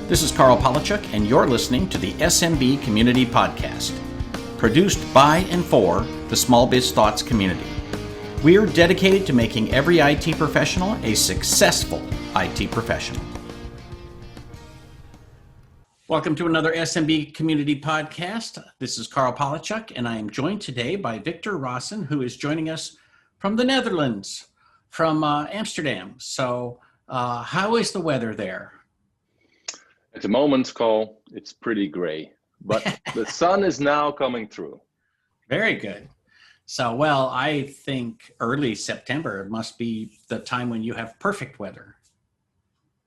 This is Carl Polachuk, and you're listening to the SMB Community Podcast, produced by and for the Small Biz Thoughts community. We're dedicated to making every IT professional a successful IT professional. Welcome to another SMB Community Podcast. This is Carl Polachuk, and I am joined today by Victor Raessen, who is joining us from the Netherlands, from Amsterdam. So how is the weather there? At the moment, Carl, it's pretty gray, but the sun is now coming through. Very good. So, well, I think early September must be the time when you have perfect weather.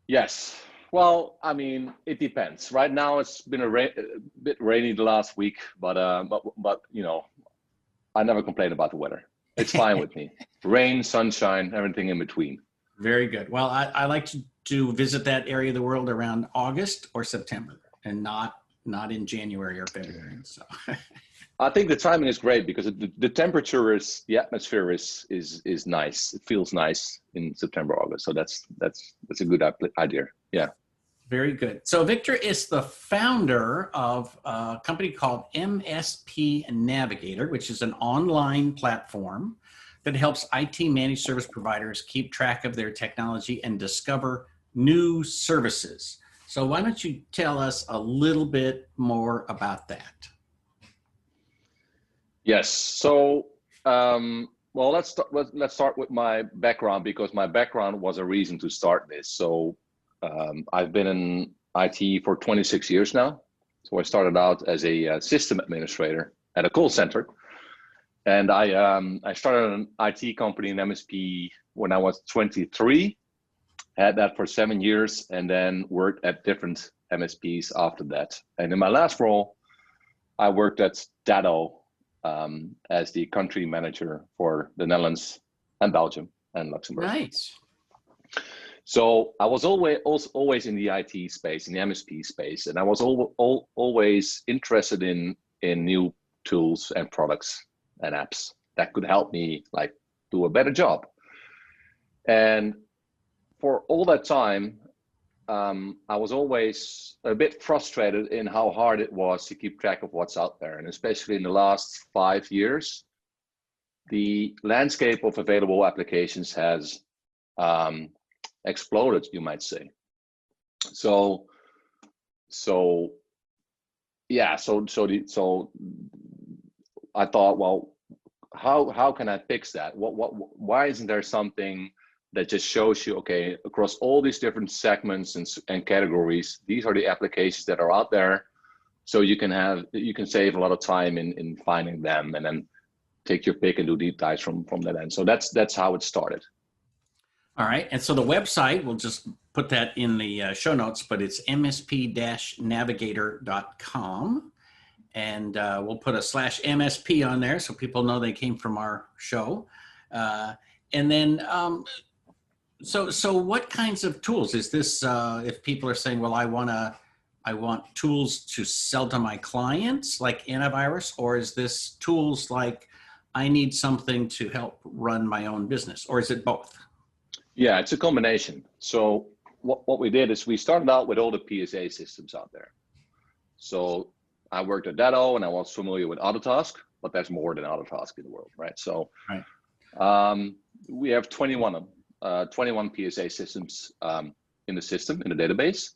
Yes. Well, I mean, it depends. Right now, it's been a bit rainy the last week, but you know, I never complain about the weather. It's fine with me. Rain, sunshine, everything in between. Very good. Well, I like to visit that area of the world around August or September, and not in January or February. So I think the timing is great because the temperature the atmosphere is nice. It feels nice in September, August. So that's a good idea. Yeah. Very good. So Victor is the founder of a company called MSP Navigator, which is an online platform that helps IT managed service providers keep track of their technology and discover new services. So why don't you tell us a little bit more about that? Yes. So, well, let's start with my background, because my background was a reason to start this. So I've been in IT for 26 years now. So I started out as a system administrator at a call center. And I started an IT company in MSP when I was 23, had that for 7 years, and then worked at different MSPs after that. And in my last role, I worked at Datto as the country manager for the Netherlands and Belgium and Luxembourg. Nice. So I was always in the IT space, in the MSP space, and I was always interested in new tools and products and apps that could help me like do a better job. And for all that time, I was always a bit frustrated in how hard it was to keep track of what's out there. And especially in the last 5 years, the landscape of available applications has exploded, you might say. So I thought, well, how can I fix that? Why isn't there something that just shows you, okay, across all these different segments and categories, these are the applications that are out there. So you can save a lot of time in finding them, and then take your pick and do deep dives from that end. So that's how it started. All right. And so the website, we'll just put that in the show notes, but it's msp-navigator.com. And we'll put a /MSP on there so people know they came from our show. And then, so what kinds of tools is this? If people are saying, well, I want tools to sell to my clients, like antivirus, or is this tools like I need something to help run my own business, or is it both? Yeah, it's a combination. So what we did is we started out with all the PSA systems out there. So I worked at Datto and I was familiar with Autotask, but there's more than Autotask in the world, right? So right. We have 21 PSA systems in the system, in the database.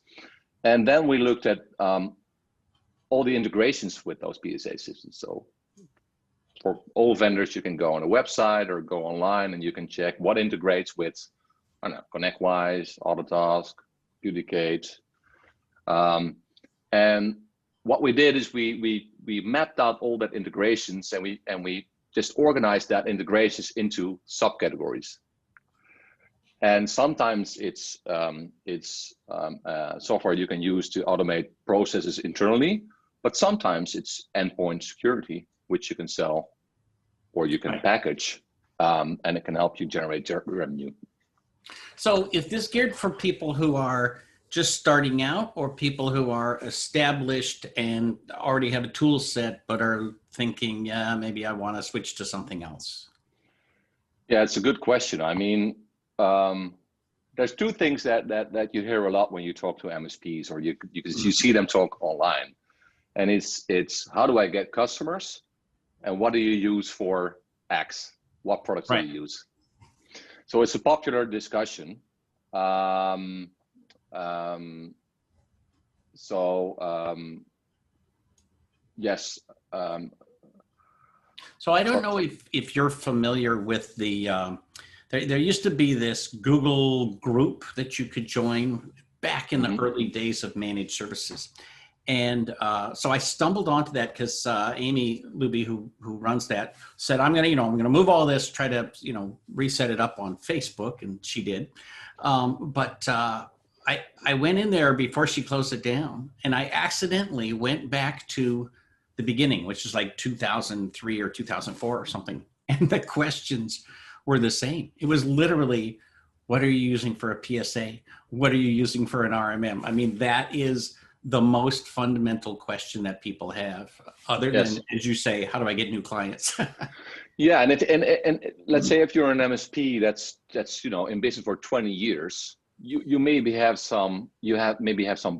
And then we looked at all the integrations with those PSA systems. So for all vendors, you can go on a website or go online and you can check what integrates with, I don't know, ConnectWise, Autotask, Duplicate. And what we did is we mapped out all that integrations, and we just organized that integrations into subcategories. And sometimes it's software you can use to automate processes internally, but sometimes it's endpoint security, which you can sell or you can package, and it can help you generate revenue. So is this geared for people who are just starting out, or people who are established and already have a tool set but are thinking, yeah, maybe I want to switch to something else? Yeah, it's a good question. I mean, there's two things that you hear a lot when you talk to MSPs, or you see them talk online, and it's how do I get customers, and what do you use for X? What products do you use? So it's a popular discussion. Yes. So I don't know if you're familiar with the, there used to be this Google group that you could join back in the early days of managed services. And so I stumbled onto that because Amy Luby, who runs that, said, I'm gonna move all this, try to, reset it up on Facebook, and she did. But I went in there before she closed it down, and I accidentally went back to the beginning, which is like 2003 or 2004 or something. And the questions were the same. It was literally, what are you using for a PSA? What are you using for an RMM? I mean, that is the most fundamental question that people have, other than, as you say, how do I get new clients? Yeah, and let's say if you're an MSP that's in business for 20 years, you maybe have some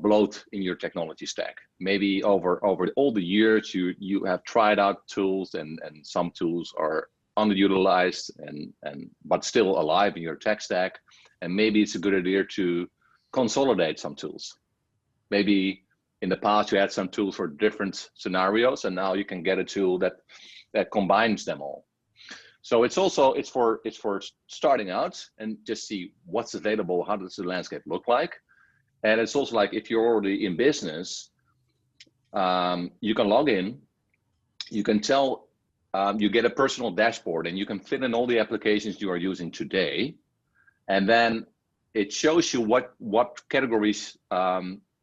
bloat in your technology stack. Maybe over all the years you have tried out tools, and some tools are underutilized and but still alive in your tech stack, and maybe it's a good idea to consolidate some tools. Maybe in the past you had some tools for different scenarios, and now you can get a tool that combines them all. So it's for starting out and just see what's available, how does the landscape look like. And it's also like, if you're already in business, you can log in, you can tell, you get a personal dashboard, and you can fill in all the applications you are using today. And then it shows you what categories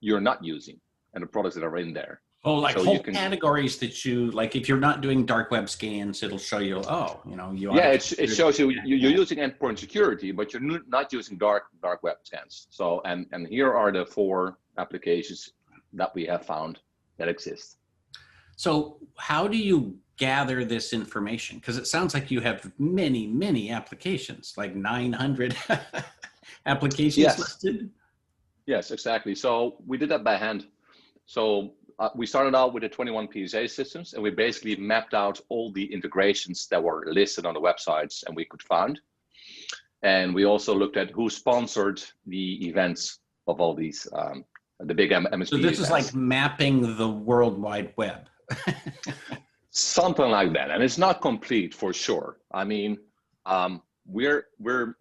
you're not using and the products that are in there. Oh, like so whole categories that you, like if you're not doing dark web scans, it'll show you, it shows you you're using endpoint security, but you're not using dark web scans. So, and here are the 4 applications that we have found that exist. So how do you gather this information? Because it sounds like you have many applications, like 900 applications listed. Yes, exactly. So we did that by hand. So we started out with the 21 PSA systems, and we basically mapped out all the integrations that were listed on the websites and we could find. And we also looked at who sponsored the events of all these, the big MSP So this events. Is like mapping the World Wide Web. Something like that. And it's not complete for sure. I mean, we're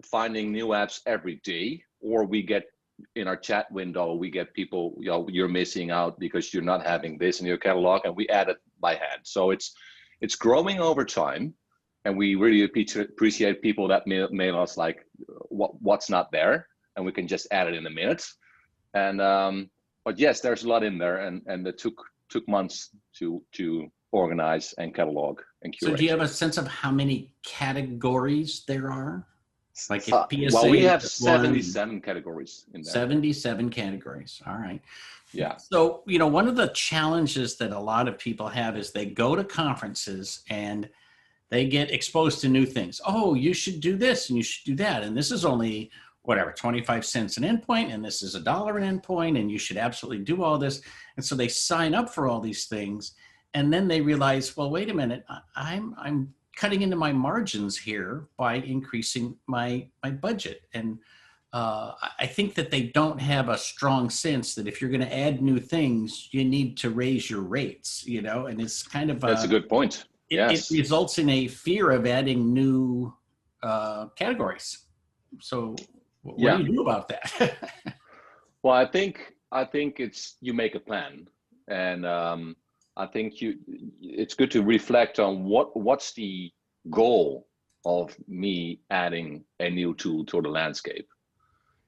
finding new apps every day, or we get in our chat window, we get people, you're missing out because you're not having this in your catalog, and we add it by hand. So it's growing over time, and we really appreciate people that mail us like what's not there, and we can just add it in a minute. And but yes, there's a lot in there, and it took months to organize and catalog and curate. So do you have a sense of how many categories there are? Like if PSA, well, we have 77 categories in there. 77 categories. All right. Yeah. So, one of the challenges that a lot of people have is they go to conferences and they get exposed to new things. Oh, you should do this and you should do that. And this is only whatever, 25 cents an endpoint, and this is $1 an endpoint, and you should absolutely do all this. And so they sign up for all these things, and then they realize, well, wait a minute, I'm cutting into my margins here by increasing my budget. And I think that they don't have a strong sense that if you're going to add new things, you need to raise your rates, and it's kind of that's a good point. It results in a fear of adding new categories. So what do you do about that? Well, I think it's, you make a plan, and I think it's good to reflect on what's the goal of me adding a new tool to the landscape.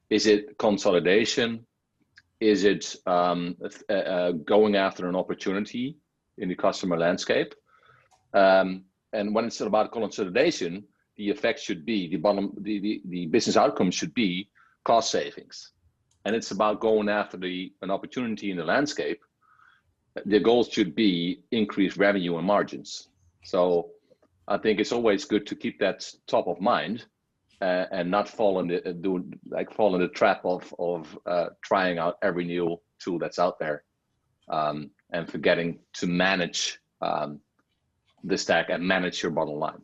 Is it consolidation? Is it going after an opportunity in the customer landscape? And when it's about consolidation, the effect should be the business outcome should be cost savings, and it's about going after an opportunity in the landscape. The goals should be increased revenue and margins. So I think it's always good to keep that top of mind, and not fall in the trap of trying out every new tool that's out there, and forgetting to manage the stack and manage your bottom line.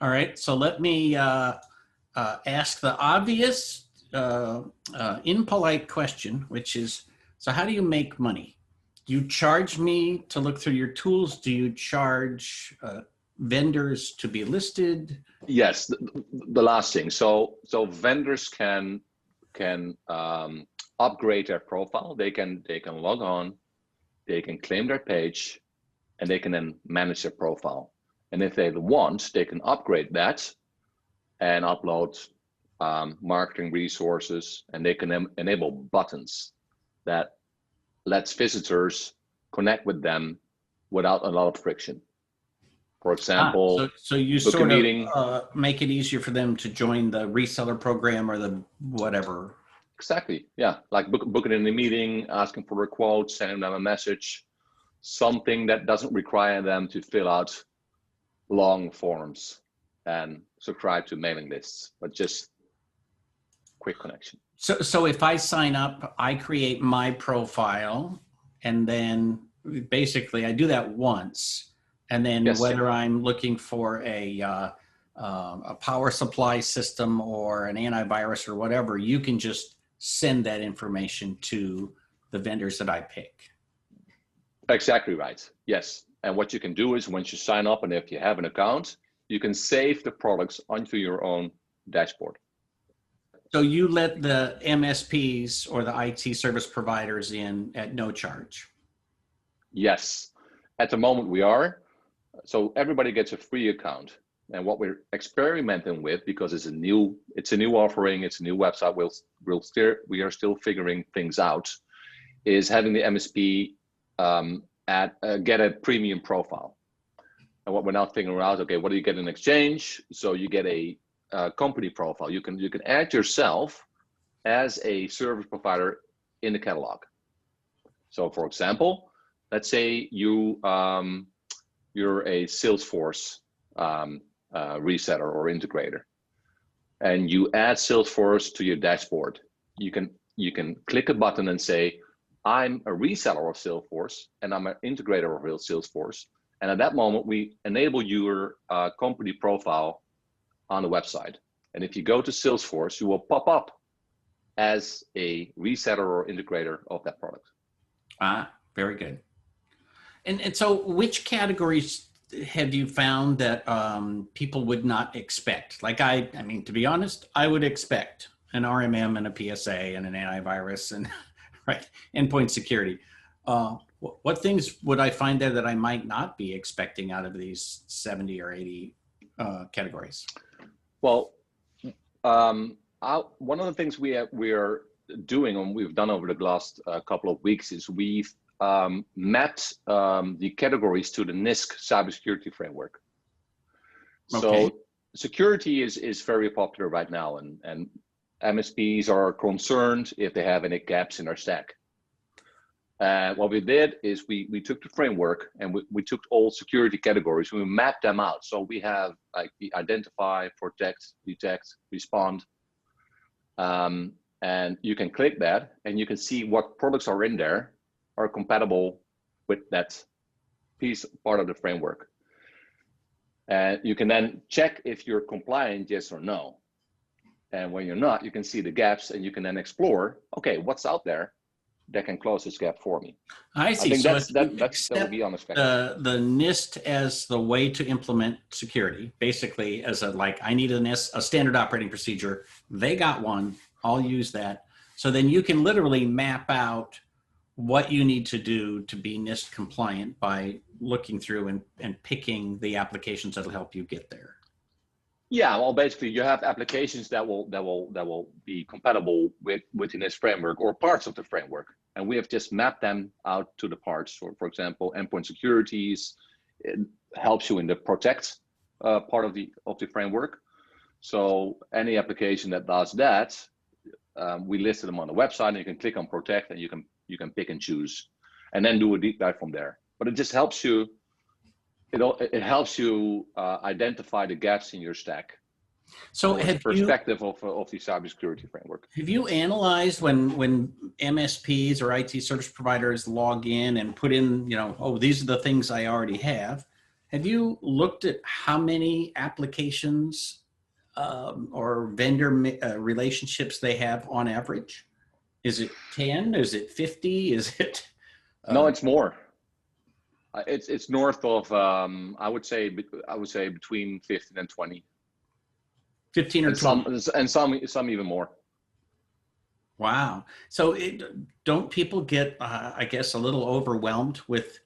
All right, so let me ask the obvious, impolite question, which is, so how do you make money? Do you charge me to look through your tools? Do you charge vendors to be listed? Yes, the last thing. So vendors can upgrade their profile. They can log on, they can claim their page, and they can then manage their profile. And if they want, they can upgrade that and upload marketing resources, and they can enable buttons that lets visitors connect with them without a lot of friction. For example, so you sort of make it easier for them to join the reseller program or the whatever. Exactly, yeah, like booking in a meeting, asking for a quote, sending them a message, something that doesn't require them to fill out long forms and subscribe to mailing lists, but just quick connection. So if I sign up, I create my profile, and then basically I do that once, and then Yes, whether I'm looking for a power supply system or an antivirus or whatever, you can just send that information to the vendors that I pick. Exactly right. Yes. And what you can do is once you sign up, and if you have an account, you can save the products onto your own dashboard. So you let the MSPs or the IT service providers in at no charge? Yes. At the moment we are. So everybody gets a free account. And what we're experimenting with, because it's a new offering, it's a new website, we are still figuring things out, is having the MSP get a premium profile. And what we're now figuring out, okay, what do you get in exchange? So you get a company profile. You can add yourself as a service provider in the catalog. So for example, let's say you're a Salesforce reseller or integrator, and you add Salesforce to your dashboard. You can click a button and say, I'm a reseller of Salesforce and I'm an integrator of Salesforce. And at that moment, we enable your company profile on the website. And if you go to Salesforce, you will pop up as a reseller or integrator of that product. Very good. And so which categories have you found that people would not expect? Like I mean, to be honest, I would expect an RMM and a PSA and an antivirus and right, endpoint security. What things would I find there that I might not be expecting out of these 70 or 80 categories? Well, one of the things we are doing, and we've done over the last couple of weeks, is we've mapped the categories to the NIST cybersecurity framework. Okay. So security is very popular right now, and MSPs are concerned if they have any gaps in our stack. What we did is we took the framework and we took all security categories and we mapped them out. So we have like the identify, protect, detect, respond. And you can click that and you can see what products are in there are compatible with that part of the framework. And you can then check if you're compliant, yes or no. And when you're not, you can see the gaps and you can then explore, okay, what's out there that can close this gap for me. I see. I think So that would be unexpected. The NIST as the way to implement security, basically as I need a NIST, a standard operating procedure. They got one, I'll use that. So then you can literally map out what you need to do to be NIST compliant by looking through and picking the applications that'll help you get there. Yeah, well, basically, you have applications that will be compatible within this framework or parts of the framework, and we have just mapped them out to the parts. So, for example, endpoint securities, it helps you in the protect part of the framework. So any application that does that, we listed them on the website, and you can click on protect, and you can pick and choose, and then do a deep dive from there. But it just helps you. It helps you identify the gaps in your stack So from a perspective of the cybersecurity framework. have you analyzed when MSPs or IT service providers log in and put in, oh, these are the things I already have. Have you looked at how many applications or vendor relationships they have on average? Is it 10? Is it 50? Is it? No, it's more. It's north of I would say between 15 and 20. 15 or and 20. Some even more. Wow. So don't people get, I guess, a little overwhelmed with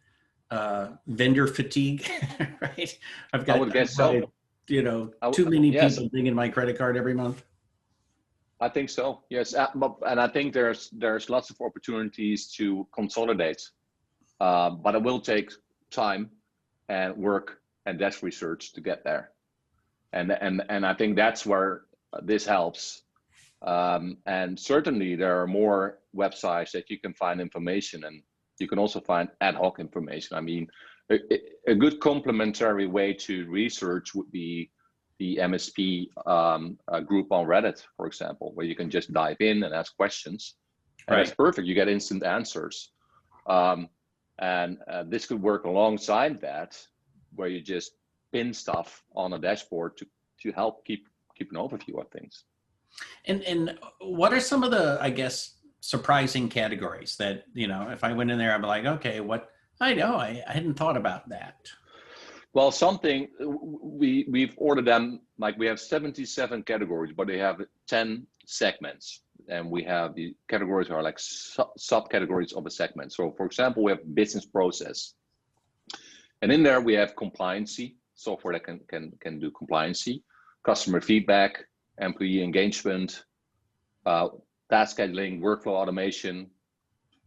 vendor fatigue, right? I would guess so. Too many yes. people dinging my credit card every month. I think so. Yes, and I think there's lots of opportunities to consolidate, but it will take time and work and desk research to get there. And I think that's where this helps. And certainly there are more websites that you can find information, and you can also find ad hoc information. I mean, a good complementary way to research would be the MSP group on Reddit, for example, where you can just dive in and ask questions. And Right. That's perfect. You get instant answers. And this could work alongside that, where you just pin stuff on a dashboard to help keep an overview of things. And what are some of the, I guess, surprising categories that, if I went in there, I'd be like, okay, what, I know, I hadn't thought about that. Well, something we've ordered them, like we have 77 categories, but they have 10 segments. And we have the categories are like subcategories of a segment. So for example, we have business process. And in there we have compliancy, software that can do compliancy, customer feedback, employee engagement, task scheduling, workflow automation,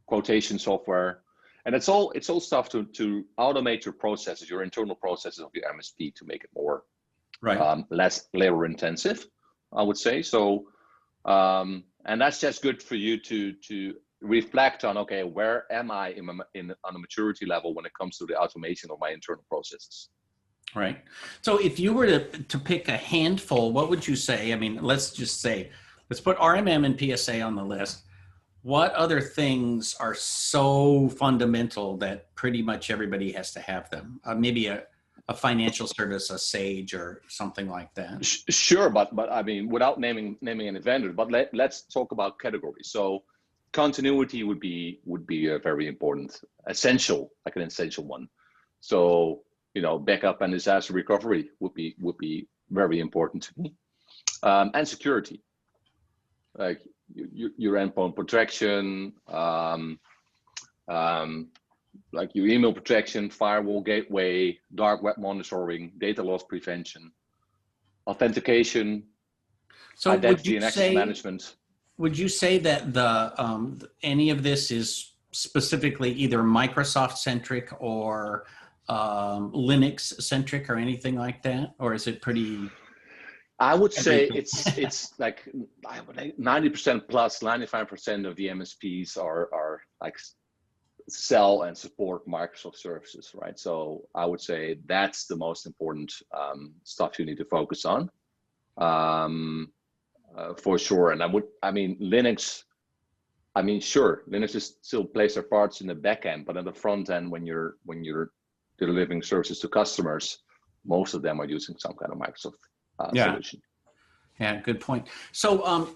quotation software. And it's all stuff to automate your processes, your internal processes of your MSP to make it more less labor intensive, I would say. So, and that's just good for you to reflect on, okay, where am I on a maturity level when it comes to the automation of my internal processes? Right. So if you were to pick a handful, what would you say? I mean, let's put RMM and PSA on the list. What other things are so fundamental that pretty much everybody has to have them? Maybe a financial service, a Sage or something like that. Sure, but I mean, without naming any vendor, but let's talk about categories. So continuity would be a very important, essential, like an essential one. So backup and disaster recovery would be very important to me, and security, like your endpoint protection, like your email protection, firewall gateway, dark web monitoring, data loss prevention, authentication, so identity and access management. Would you say that the any of this is specifically either Microsoft centric or Linux centric or anything like that, or is it pretty? I would say it's like 90% plus 95% of the MSPs are like sell and support Microsoft services, right? So I would say that's the most important stuff you need to focus on, for sure. And Linux. Sure, Linux is still plays their parts in the back end, but on the front end, when you're delivering services to customers, most of them are using some kind of Microsoft solution. Yeah, good point. So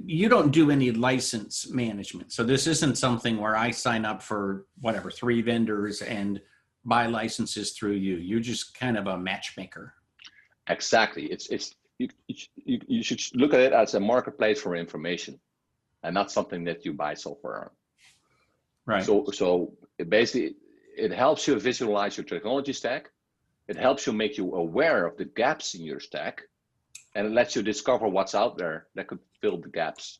you don't do any license management. So this isn't something where I sign up for 3 vendors and buy licenses through you. You're just kind of a matchmaker. Exactly. You should look at it as a marketplace for information, and not something that you buy software on. Right. So it helps you visualize your technology stack. It helps you make you aware of the gaps in your stack, and it lets you discover what's out there that could fill the gaps.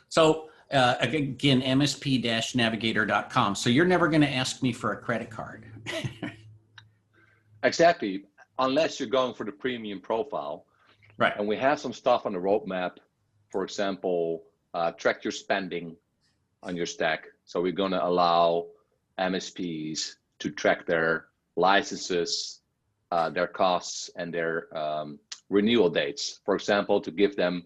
So again, MSP-Navigator.com. So you're never going to ask me for a credit card. Exactly, unless you're going for the premium profile. Right. And we have some stuff on the roadmap. For example, track your spending on your stack. So we're going to allow MSPs to track their licenses, their costs, and their renewal dates. For example, to give them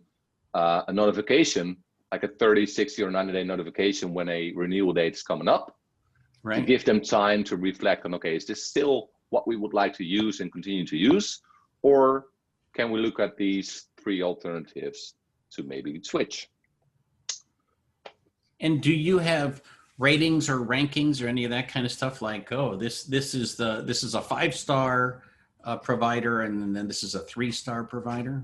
a notification, like a 30, 60, or 90-day notification when a renewal date is coming up, to give them time to reflect on, okay, is this still what we would like to use and continue to use? Or can we look at these 3 alternatives to maybe switch? And do you have ratings or rankings or any of that kind of stuff, like, oh, this is a 5-star provider, and then this is a 3-star provider?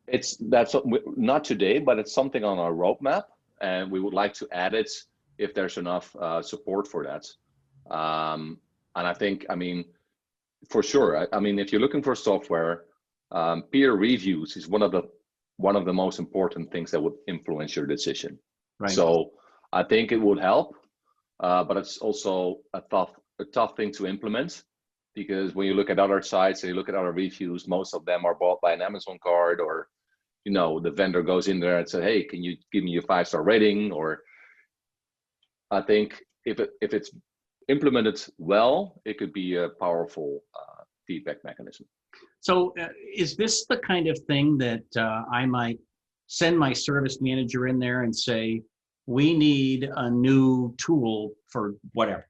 That's not today, but it's something on our roadmap, and we would like to add it if there's enough support for that. And I think, I mean, for sure. I mean, if you're looking for software, peer reviews is one of the most important things that would influence your decision. Right. So I think it would help, but it's also a tough thing to implement, because when you look at other sites and you look at other reviews, most of them are bought by an Amazon card, or the vendor goes in there and says, hey, can you give me a 5-star rating? Or I think if it's implemented well, it could be a powerful feedback mechanism. So is this the kind of thing that I might send my service manager in there and say, we need a new tool for whatever,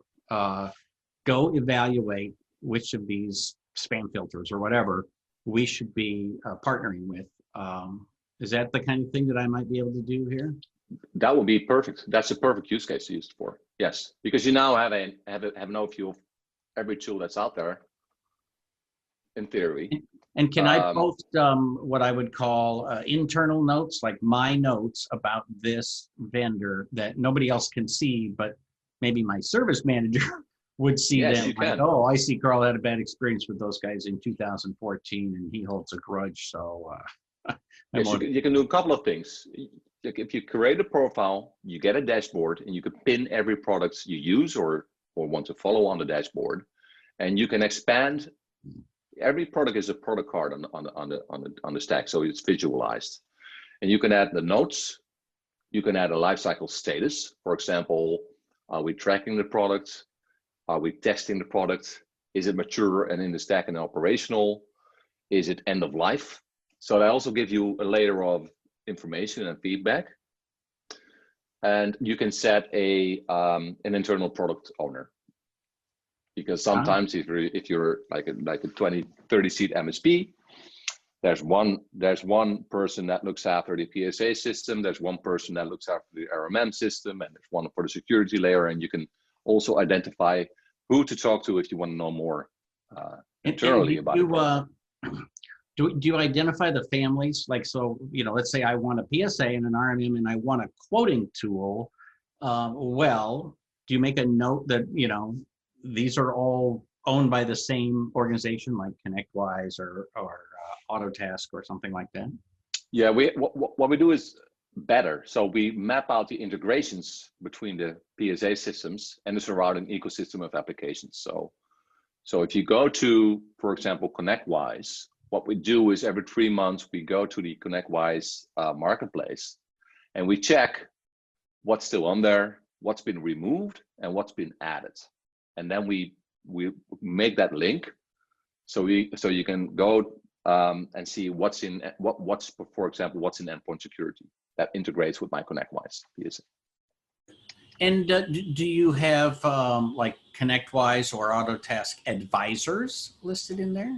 go evaluate which of these spam filters or whatever we should be partnering with? Is that the kind of thing that I might be able to do here? That would be perfect. That's a perfect use case to use it for. Yes, because you now have an overview of every tool that's out there, in theory. And can I post what I would call internal notes, like my notes about this vendor that nobody else can see, but maybe my service manager would see? Yes, them. Like, oh, I see Carl had a bad experience with those guys in 2014, and he holds a grudge. So yes, you can do a couple of things. If you create a profile, you get a dashboard, and you can pin every product you use or want to follow on the dashboard, and you can expand. Every product is a product card on the stack, so it's visualized. And you can add the notes. You can add a lifecycle status. For example, are we tracking the product? Are we testing the product? Is it mature and in the stack and operational? Is it end of life? So they also give you a layer of information and feedback. And you can set an internal product owner. Because sometimes if you're like a 20, 30 seat MSP, there's one person that looks after the PSA system, there's one person that looks after the RMM system, and there's one for the security layer, and you can also identify who to talk to if you want to know more internally about it. Do you identify the families? Like, so, let's say I want a PSA and an RMM and I want a quoting tool. Well, do you make a note that, these are all owned by the same organization, like ConnectWise or Autotask or something like that? Yeah, what we do is better. So we map out the integrations between the PSA systems and the surrounding ecosystem of applications. So if you go to, for example, ConnectWise, what we do is every 3 months we go to the ConnectWise marketplace, and we check what's still on there, what's been removed, and what's been added. And then we make that link, so you can go and see what's in for example, what's in endpoint security that integrates with my ConnectWise PSA. And do you have like ConnectWise or Autotask advisors listed in there?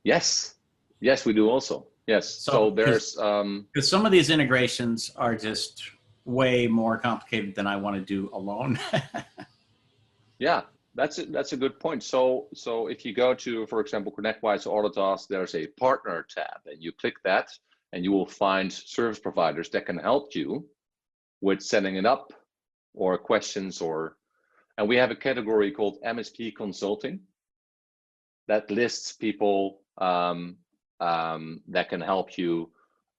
Yes, we do also. Yes. So there's because some of these integrations are just way more complicated than I want to do alone. Yeah, that's a good point. So if you go to, for example, ConnectWise or Autotask, there's a partner tab, and you click that, and you will find service providers that can help you with setting it up, or questions, and we have a category called MSP Consulting that lists people that can help you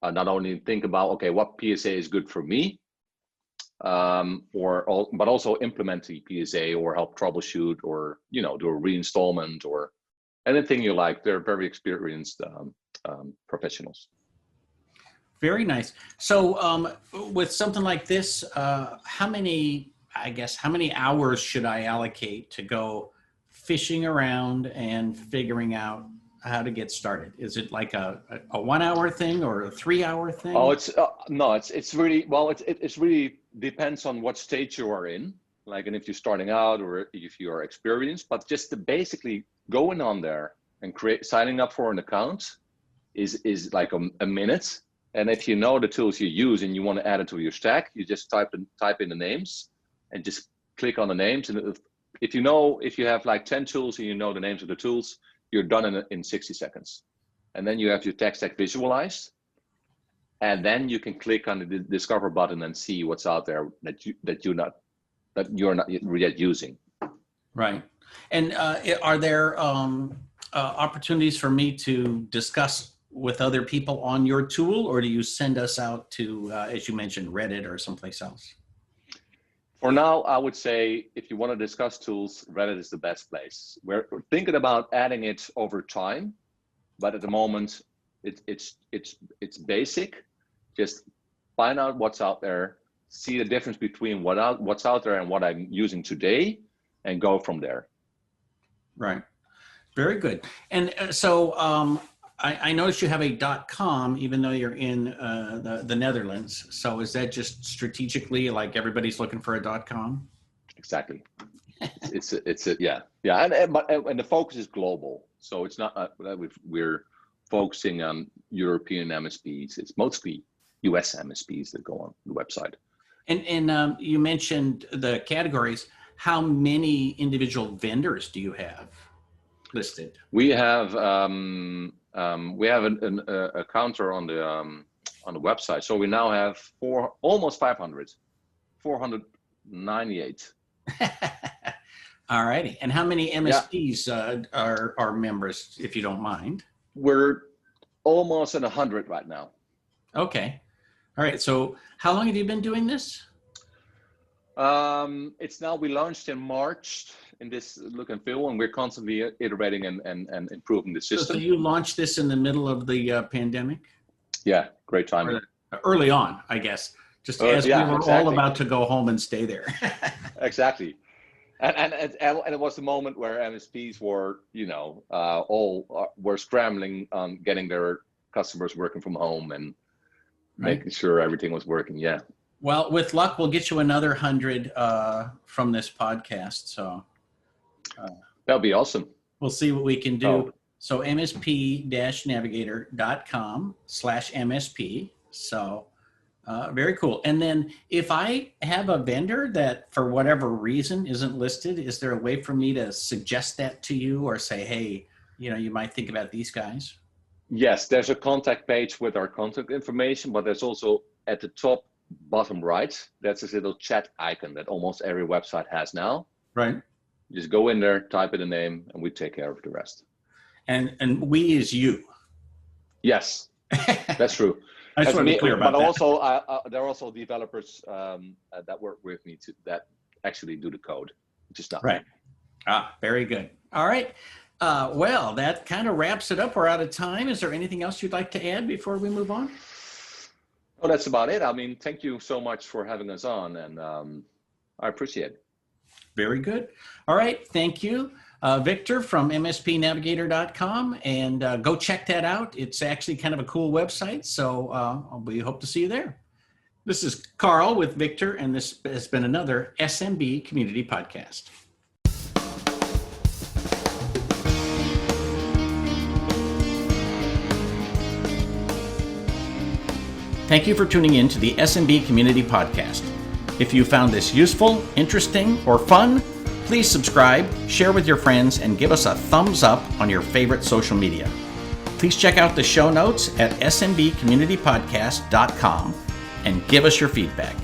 not only think about, okay, what PSA is good for me, but also implement the PSA or help troubleshoot or do a reinstallment or anything you like. They're very experienced professionals. Very nice. So with something like this, how many hours should I allocate to go fishing around and figuring out Mm-hmm. to get started? Is it like a 1 hour thing or a 3 hour thing? Oh, it's really, well, it's really depends on what stage you are in, like, and if you're starting out or if you are experienced. But just to basically going on there and signing up for an account is like a minute. And if you know the tools you use and you want to add it to your stack, you just type in the names and just click on the names. And if you have like 10 tools and you know the names of the tools, you're done in 60 seconds. And then you have your tech stack visualized. And then you can click on the discover button and see what's out there that you're not yet using. Right. And are there opportunities for me to discuss with other people on your tool, or do you send us out to, as you mentioned, Reddit or someplace else? For now, I would say if you want to discuss tools, Reddit is the best place. We're thinking about adding it over time, but at the moment, it's basic. Just find out what's out there, see the difference between what's out there and what I'm using today, and go from there. Right. Very good. And so I noticed you have a .com, even though you're in the Netherlands. So is that just strategically, like everybody's looking for a .com? Exactly. Yeah. And the focus is global. So it's not we're focusing on European MSPs. It's mostly US MSPs that go on the website. And you mentioned the categories. How many individual vendors do you have listed? We have a counter on the website. So we now have almost 500, 498. All righty. And how many MSPs are members, if you don't mind? We're almost at 100 right now. Okay. All right. So how long have you been doing this? We launched in March in this look and feel, and we're constantly iterating and improving the system. So you launched this in the middle of the pandemic? Yeah, great timing. Early on, I guess, just as we were all about to go home and stay there. Exactly. And it was the moment where MSPs were, all were scrambling on getting their customers working from home and making sure everything was working. Yeah. Well, with luck, we'll get you another 100 from this podcast. So that'll be awesome. We'll see what we can do. Oh. So msp-navigator.com/MSP. So very cool. And then if I have a vendor that for whatever reason isn't listed, is there a way for me to suggest that to you or say, hey, you might think about these guys? Yes, there's a contact page with our contact information, but there's also at the top bottom right, that's this little chat icon that almost every website has now. Right. Just go in there, type in a name, and we take care of the rest. And we is you. Yes, that's true. I just want to be clear about but that. Also, there are also developers that work with me that actually do the code, which is not right. Very good. All right. Well, that kind of wraps it up. We're out of time. Is there anything else you'd like to add before we move on? Oh, that's about it. I mean, thank you so much for having us on, and I appreciate it. Very good. All right. Thank you, Victor from MSPNavigator.com, and go check that out. It's actually kind of a cool website, so we hope to see you there. This is Carl with Victor, and this has been another SMB Community Podcast. Thank you for tuning in to the SMB Community Podcast. If you found this useful, interesting, or fun, please subscribe, share with your friends, and give us a thumbs up on your favorite social media. Please check out the show notes at smbcommunitypodcast.com and give us your feedback.